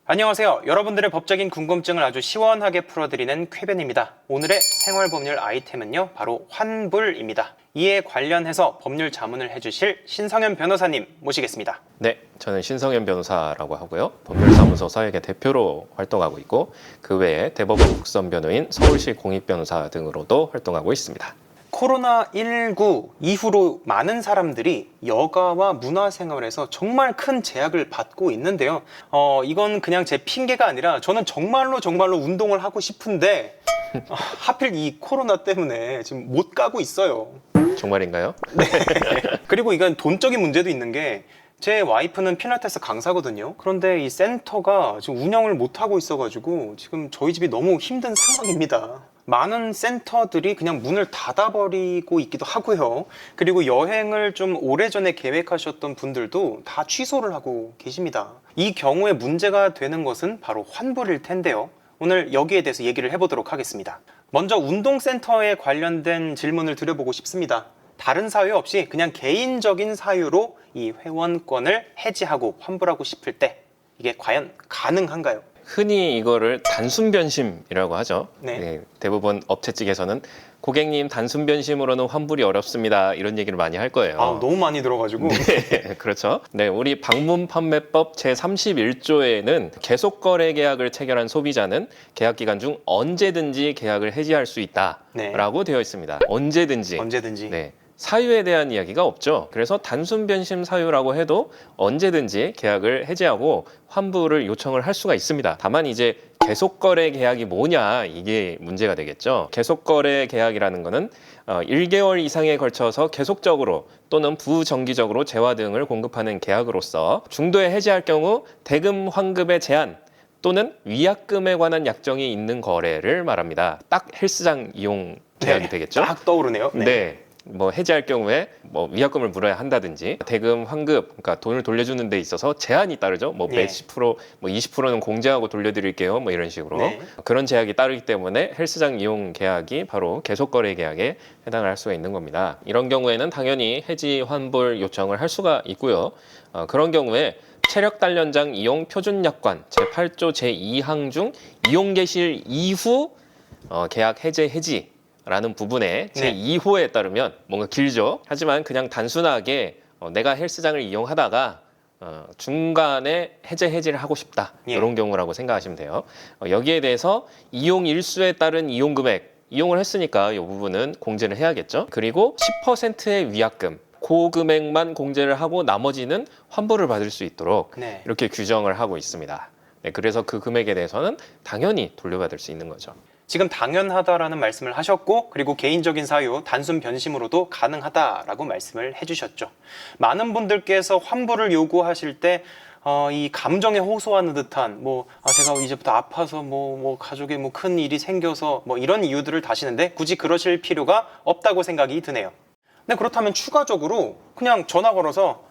안녕하세요. 여러분들의 법적인 궁금증을 아주 시원하게 풀어드리는 쾌변입니다. 오늘의 생활법률 아이템은요, 바로 환불입니다. 이에 관련해서 법률 자문을 해주실 신성현 변호사님 모시겠습니다. 네, 저는 신성현 변호사라고 하고요. 법률사무소 사회계 대표로 활동하고 있고 그 외에 대법원 국선변호인, 서울시 공익변호사 등으로도 활동하고 있습니다. 코로나19 이후로 많은 사람들이 여가와 문화생활에서 정말 큰 제약을 받고 있는데요. 이건 그냥 제 핑계가 아니라 저는 정말로 운동을 하고 싶은데 하필 이 코로나 때문에 지금 못 가고 있어요. 정말인가요? 네. 그리고 이건 돈적인 문제도 있는 게 제 와이프는 필라테스 강사거든요. 그런데 이 센터가 지금 운영을 못 하고 있어가지고 지금 저희 집이 너무 힘든 상황입니다. 많은 센터들이 그냥 문을 닫아버리고 있기도 하고요. 그리고 여행을 좀 오래전에 계획하셨던 분들도 다 취소를 하고 계십니다. 이 경우에 문제가 되는 것은 바로 환불일 텐데요. 오늘 여기에 대해서 얘기를 해보도록 하겠습니다. 먼저 운동센터에 관련된 질문을 드려보고 싶습니다. 다른 사유 없이 그냥 개인적인 사유로 이 회원권을 해지하고 환불하고 싶을 때 이게 과연 가능한가요? 흔히 이거를 단순 변심이라고 하죠. 네. 대부분 업체 측에서는 고객님 단순 변심으로는 환불이 어렵습니다. 이런 얘기를 많이 할 거예요. 너무 많이 들어가지고. 네, 그렇죠. 네, 우리 방문판매법 제31조에는 계속거래 계약을 체결한 소비자는 계약 기간 중 언제든지 계약을 해지할 수 있다라고 되어 있습니다. 언제든지. 네. 사유에 대한 이야기가 없죠. 그래서 단순 변심 사유라고 해도 언제든지 계약을 해지하고 환불을 요청을 할 수가 있습니다. 다만 이제 계속거래 계약이 뭐냐, 이게 문제가 되겠죠. 계속거래 계약이라는 거는 1개월 이상에 걸쳐서 계속적으로 또는 부정기적으로 재화 등을 공급하는 계약으로서 중도에 해지할 경우 대금 환급의 제한 또는 위약금에 관한 약정이 있는 거래를 말합니다. 딱 헬스장 이용 계약이 되겠죠. 딱 떠오르네요. 네. 뭐 해지할 경우에 뭐 위약금을 물어야 한다든지 대금 환급, 그러니까 돈을 돌려주는 데 있어서 제한이 따르죠. 뭐 몇십 프로, 뭐 20%는 공제하고 돌려드릴게요. 뭐 이런 식으로 그런 제약이 따르기 때문에 헬스장 이용 계약이 바로 계속거래 계약에 해당을 할 수가 있는 겁니다. 이런 경우에는 당연히 해지 환불 요청을 할 수가 있고요. 그런 경우에 체력 단련장 이용 표준 약관 제8조 제2항 중 이용 개시일 이후 계약 해지 라는 부분에 제2호에 따르면 뭔가 길죠. 하지만 그냥 단순하게 내가 헬스장을 이용하다가 중간에 해지를 하고 싶다. 이런 경우라고 생각하시면 돼요. 여기에 대해서 이용 일수에 따른 이용 금액, 이용을 했으니까 이 부분은 공제를 해야겠죠. 그리고 10%의 위약금, 그 금액만 공제를 하고 나머지는 환불을 받을 수 있도록 이렇게 규정을 하고 있습니다. 그래서 그 금액에 대해서는 당연히 돌려받을 수 있는 거죠. 지금 당연하다라는 말씀을 하셨고, 그리고 개인적인 사유, 단순 변심으로도 가능하다라고 말씀을 해주셨죠. 많은 분들께서 환불을 요구하실 때 이 감정에 호소하는 듯한 제가 이제부터 아파서 가족에 큰 일이 생겨서 이런 이유들을 다시는데 굳이 그러실 필요가 없다고 생각이 드네요. 네, 그렇다면 추가적으로 그냥 전화 걸어서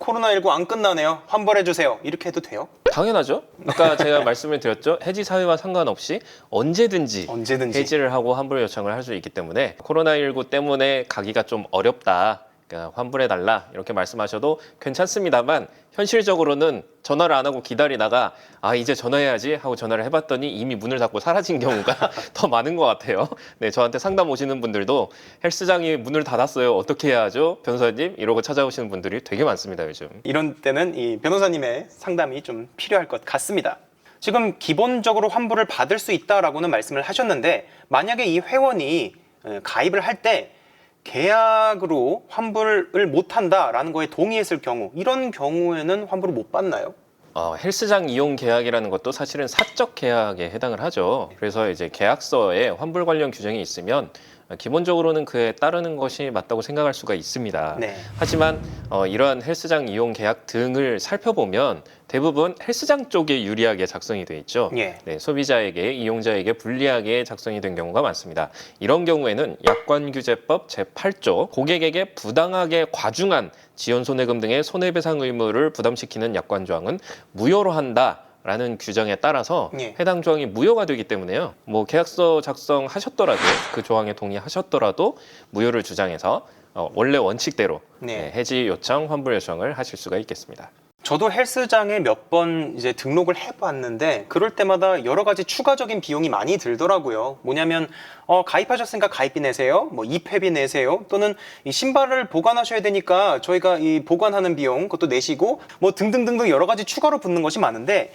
코로나19 안 끝나네요. 환불해주세요. 이렇게 해도 돼요? 당연하죠. 아까 제가 말씀을 드렸죠. 해지 사유와 상관없이 언제든지 해지를 하고 환불 요청을 할 수 있기 때문에 코로나19 때문에 가기가 좀 어렵다. 그러니까 환불해달라 이렇게 말씀하셔도 괜찮습니다만 현실적으로는 전화를 안 하고 기다리다가 이제 전화해야지 하고 전화를 해봤더니 이미 문을 닫고 사라진 경우가 더 많은 것 같아요. 네, 저한테 상담 오시는 분들도 헬스장이 문을 닫았어요. 어떻게 해야 하죠? 변호사님 이러고 찾아오시는 분들이 되게 많습니다, 요즘. 이런 때는 이 변호사님의 상담이 좀 필요할 것 같습니다. 지금 기본적으로 환불을 받을 수 있다라고는 말씀을 하셨는데, 만약에 이 회원이 가입을 할 때 계약으로 환불을 못한다라는 거에 동의했을 경우, 이런 경우에는 환불을 못 받나요? 헬스장 이용 계약이라는 것도 사실은 사적 계약에 해당을 하죠. 그래서 이제 계약서에 환불 관련 규정이 있으면 기본적으로는 그에 따르는 것이 맞다고 생각할 수가 있습니다. 하지만 이러한 헬스장 이용 계약 등을 살펴보면 대부분 헬스장 쪽에 유리하게 작성이 돼 있죠. 네, 소비자에게, 이용자에게 불리하게 작성이 된 경우가 많습니다. 이런 경우에는 약관규제법 제8조 고객에게 부당하게 과중한 지연손해금 등의 손해배상 의무를 부담시키는 약관조항은 무효로 한다. 라는 규정에 따라서 해당 조항이 무효가 되기 때문에요. 계약서 작성하셨더라도 그 조항에 동의하셨더라도 무효를 주장해서 원래 원칙대로 해지 요청, 환불 요청을 하실 수가 있겠습니다. 저도 헬스장에 몇 번 이제 등록을 해봤는데 그럴 때마다 여러 가지 추가적인 비용이 많이 들더라고요. 뭐냐면 가입하셨으니까 가입비 내세요, 뭐 입회비 내세요, 또는 이 신발을 보관하셔야 되니까 저희가 이 보관하는 비용 그것도 내시고 뭐 등등등등 여러 가지 추가로 붙는 것이 많은데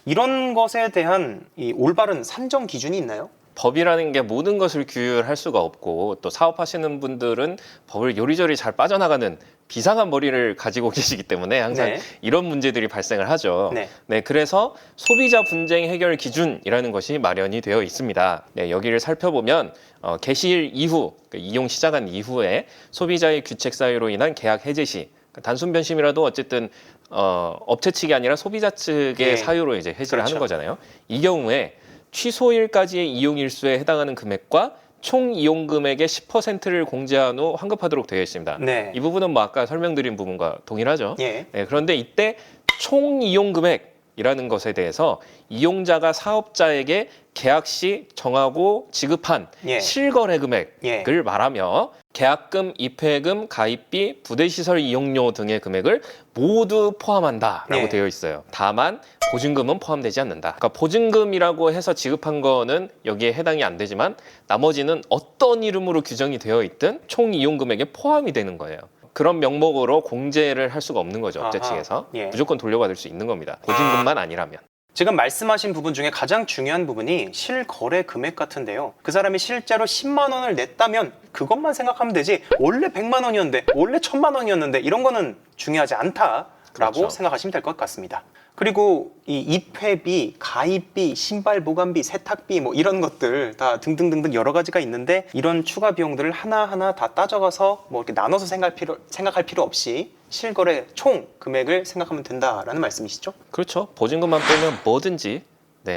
이런 것에 대한 이 올바른 산정 기준이 있나요? 법이라는 게 모든 것을 규율할 수가 없고 또 사업하시는 분들은 법을 요리조리 잘 빠져나가는 비상한 머리를 가지고 계시기 때문에 항상 네. 이런 문제들이 발생을 하죠. 네. 그래서 소비자 분쟁 해결 기준이라는 것이 마련이 되어 있습니다. 여기를 살펴보면 개시일 이후, 이용 시작한 이후에 소비자의 규책 사유로 인한 계약 해제 시 단순 변심이라도 어쨌든 업체 측이 아니라 소비자 측의 네. 사유로 이제 해지를 그렇죠. 하는 거잖아요. 이 경우에 취소일까지의 이용 일수에 해당하는 금액과 총 이용 금액의 10%를 공제한 후 환급하도록 되어 있습니다. 네. 이 부분은 뭐 아까 설명드린 부분과 동일하죠. 예. 그런데 이때 총 이용 금액이라는 것에 대해서 이용자가 사업자에게 계약 시 정하고 지급한 예. 실거래 금액을 예. 말하며 계약금, 입회금, 가입비, 부대시설 이용료 등의 금액을 모두 포함한다라고 예. 되어 있어요. 다만 보증금은 포함되지 않는다. 그러니까 보증금이라고 해서 지급한 거는 여기에 해당이 안 되지만 나머지는 어떤 이름으로 규정이 되어 있든 총 이용 금액에 포함이 되는 거예요. 그런 명목으로 공제를 할 수가 없는 거죠, 업체 아하. 측에서. 예. 무조건 돌려받을 수 있는 겁니다. 보증금만 아니라면. 지금 말씀하신 부분 중에 가장 중요한 부분이 실거래 금액 같은데요. 그 사람이 실제로 10만 원을 냈다면 그것만 생각하면 되지 원래 100만 원이었는데 원래 1000만 원이었는데 이런 거는 중요하지 않다라고 그렇죠. 생각하시면 될 것 같습니다. 그리고 이 입회비, 가입비, 신발 보관비, 세탁비 뭐 이런 것들 다 등등등등 여러 가지가 있는데 이런 추가 비용들을 하나하나 다 따져가서 뭐 이렇게 나눠서 생각할 필요 없이 실거래 총 금액을 생각하면 된다라는 말씀이시죠? 그렇죠. 보증금만 빼면 뭐든지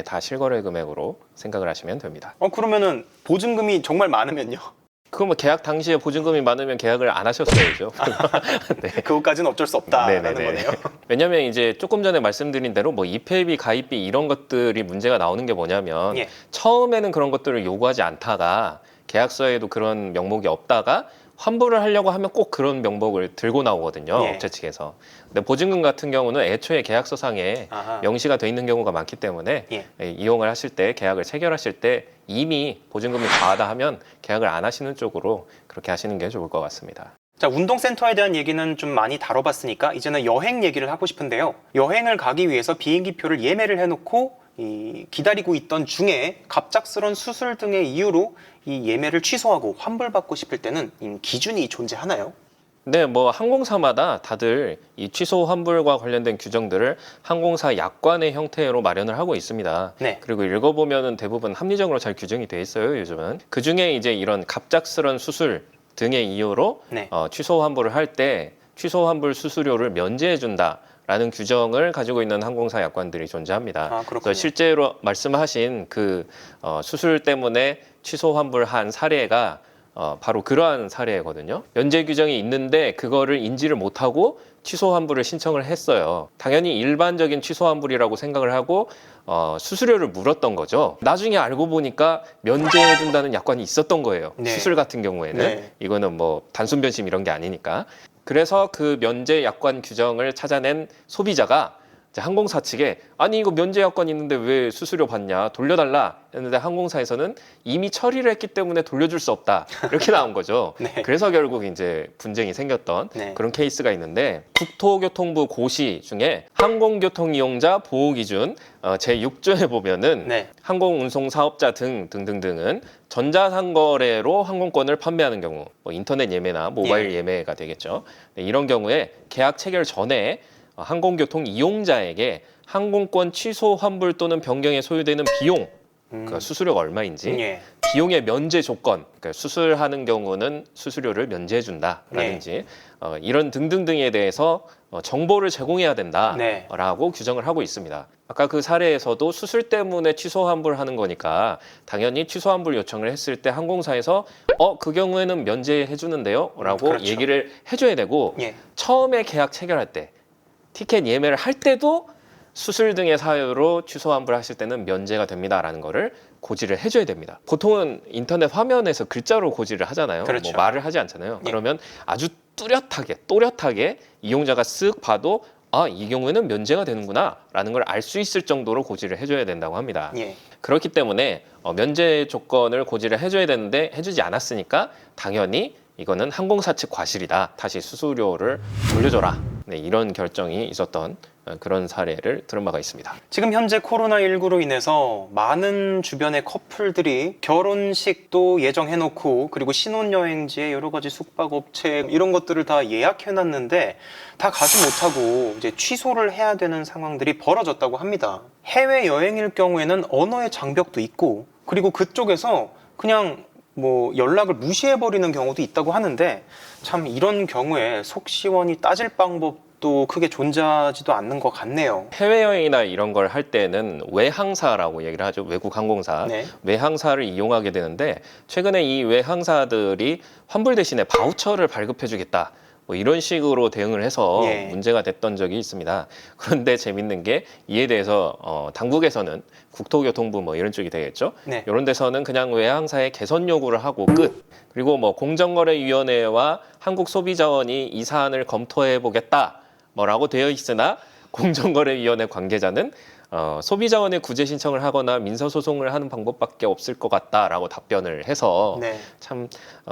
다 실거래 금액으로 생각을 하시면 됩니다. 그러면은 보증금이 정말 많으면요? 그럼 뭐 계약 당시에 보증금이 많으면 계약을 안 하셨어야죠. 네. 그것까지는 어쩔 수 없다라는 네네네. 거네요. 왜냐하면 이제 조금 전에 말씀드린 대로 뭐 입회비, 가입비 이런 것들이 문제가 나오는 게 뭐냐면 예. 처음에는 그런 것들을 요구하지 않다가 계약서에도 그런 명목이 없다가 환불을 하려고 하면 꼭 그런 명목을 들고 나오거든요. 예. 업체 측에서. 근데 보증금 같은 경우는 애초에 계약서상에 아하. 명시가 돼 있는 경우가 많기 때문에 예. 이용을 하실 때 계약을 체결하실 때 이미 보증금이 과하다 하면 계약을 안 하시는 쪽으로 그렇게 하시는 게 좋을 것 같습니다. 자, 운동센터에 대한 얘기는 좀 많이 다뤄봤으니까 이제는 여행 얘기를 하고 싶은데요. 여행을 가기 위해서 비행기표를 예매를 해놓고 기다리고 있던 중에 갑작스런 수술 등의 이유로 이 예매를 취소하고 환불받고 싶을 때는 기준이 존재하나요? 네, 뭐 항공사마다 다들 이 취소 환불과 관련된 규정들을 항공사 약관의 형태로 마련을 하고 있습니다. 네. 그리고 읽어보면은 대부분 합리적으로 잘 규정이 돼 있어요, 요즘은. 그 중에 이제 이런 갑작스런 수술 등의 이유로 네. 취소 환불을 할 때 취소 환불 수수료를 면제해 준다. 라는 규정을 가지고 있는 항공사 약관들이 존재합니다. 아, 그렇군요. 그래서 실제로 말씀하신 그 수술 때문에 취소 환불한 사례가 바로 그러한 사례거든요. 면제 규정이 있는데 그거를 인지를 못하고 취소 환불을 신청을 했어요. 당연히 일반적인 취소 환불이라고 생각을 하고 수수료를 물었던 거죠. 나중에 알고 보니까 면제해 준다는 약관이 있었던 거예요. 네. 수술 같은 경우에는. 네. 이거는 뭐 단순 변심 이런 게 아니니까. 그래서 그 면제 약관 규정을 찾아낸 소비자가 이제 항공사 측에 아니 이거 면제 약관 있는데 왜 수수료 받냐 돌려달라 했는데 항공사에서는 이미 처리를 했기 때문에 돌려줄 수 없다 이렇게 나온 거죠. 네. 그래서 결국 이제 분쟁이 생겼던 네. 그런 케이스가 있는데 국토교통부 고시 중에 항공교통 이용자 보호 기준 제6조에 보면은 네. 항공운송 사업자 등등등은 전자상거래로 항공권을 판매하는 경우, 뭐 인터넷 예매나 모바일 예매가 되겠죠. 네, 이런 경우에 계약 체결 전에 항공교통 이용자에게 항공권 취소 환불 또는 변경에 소요되는 비용, 그러니까 수수료가 얼마인지, 예. 비용의 면제 조건, 그러니까 수술하는 경우는 수수료를 면제해 준다라든지 이런 등등등에 대해서 정보를 제공해야 된다라고 네. 규정을 하고 있습니다. 아까 그 사례에서도 수술 때문에 취소 환불하는 거니까 당연히 취소 환불 요청을 했을 때 항공사에서 그 경우에는 면제해 주는데요 라고 그렇죠. 얘기를 해줘야 되고 예. 처음에 계약 체결할 때 티켓 예매를 할 때도 수술 등의 사유로 취소 환불하실 때는 면제가 됩니다라는 거를 고지를 해줘야 됩니다. 보통은 인터넷 화면에서 글자로 고지를 하잖아요. 그렇죠. 뭐 말을 하지 않잖아요. 예. 그러면 아주 또렷하게 이용자가 쓱 봐도 아, 이 경우에는 면제가 되는구나 라는 걸 알 수 있을 정도로 고지를 해줘야 된다고 합니다. 예. 그렇기 때문에 면제 조건을 고지를 해줘야 되는데 해주지 않았으니까 당연히 이거는 항공사 측 과실이다. 다시 수수료를 돌려줘라. 네, 이런 결정이 있었던 그런 사례를 들은 바가 있습니다. 지금 현재 코로나19로 인해서 많은 주변의 커플들이 결혼식도 예정해놓고 그리고 신혼여행지에 여러 가지 숙박업체 이런 것들을 다 예약해놨는데 다 가지 못하고 이제 취소를 해야 되는 상황들이 벌어졌다고 합니다. 해외여행일 경우에는 언어의 장벽도 있고 그리고 그쪽에서 그냥 뭐 연락을 무시해버리는 경우도 있다고 하는데 참 이런 경우에 속 시원히 따질 방법도 크게 존재하지도 않는 것 같네요. 해외여행이나 이런 걸 할 때는 외항사라고 얘기를 하죠. 외국 항공사. 네. 외항사를 이용하게 되는데 최근에 이 외항사들이 환불 대신에 바우처를 발급해주겠다. 뭐 이런 식으로 대응을 해서 예. 문제가 됐던 적이 있습니다. 그런데 재밌는 게 이에 대해서 당국에서는 국토교통부 뭐 이런 쪽이 되겠죠. 네. 이런 데서는 그냥 외항사에 개선 요구를 하고 끝. 그리고 뭐 공정거래위원회와 한국소비자원이 이 사안을 검토해 보겠다. 뭐라고 되어 있으나 공정거래위원회 관계자는 소비자원에 구제 신청을 하거나 민사소송을 하는 방법밖에 없을 것 같다라고 답변을 해서 네. 참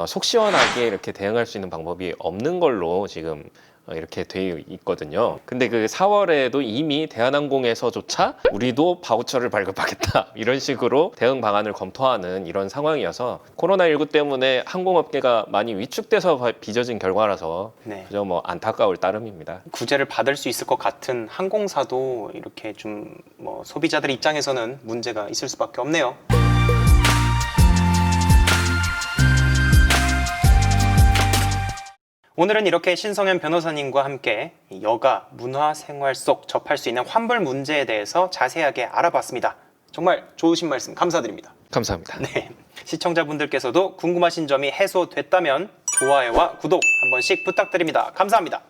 속 시원하게 이렇게 대응할 수 있는 방법이 없는 걸로 지금 이렇게 돼 있거든요. 근데 그 4월에도 이미 대한항공에서조차 우리도 바우처를 발급하겠다 이런 식으로 대응 방안을 검토하는 이런 상황이어서 코로나19 때문에 항공업계가 많이 위축돼서 빚어진 결과라서 네. 그저 뭐 안타까울 따름입니다. 구제를 받을 수 있을 것 같은 항공사도 이렇게 좀 뭐 소비자들 입장에서는 문제가 있을 수밖에 없네요. 오늘은 이렇게 신성현 변호사님과 함께 이 여가 문화 생활 속 접할 수 있는 환불 문제에 대해서 자세하게 알아봤습니다. 정말 좋으신 말씀 감사드립니다. 감사합니다. 네. 시청자분들께서도 궁금하신 점이 해소됐다면 좋아요와 구독 한 번씩 부탁드립니다. 감사합니다.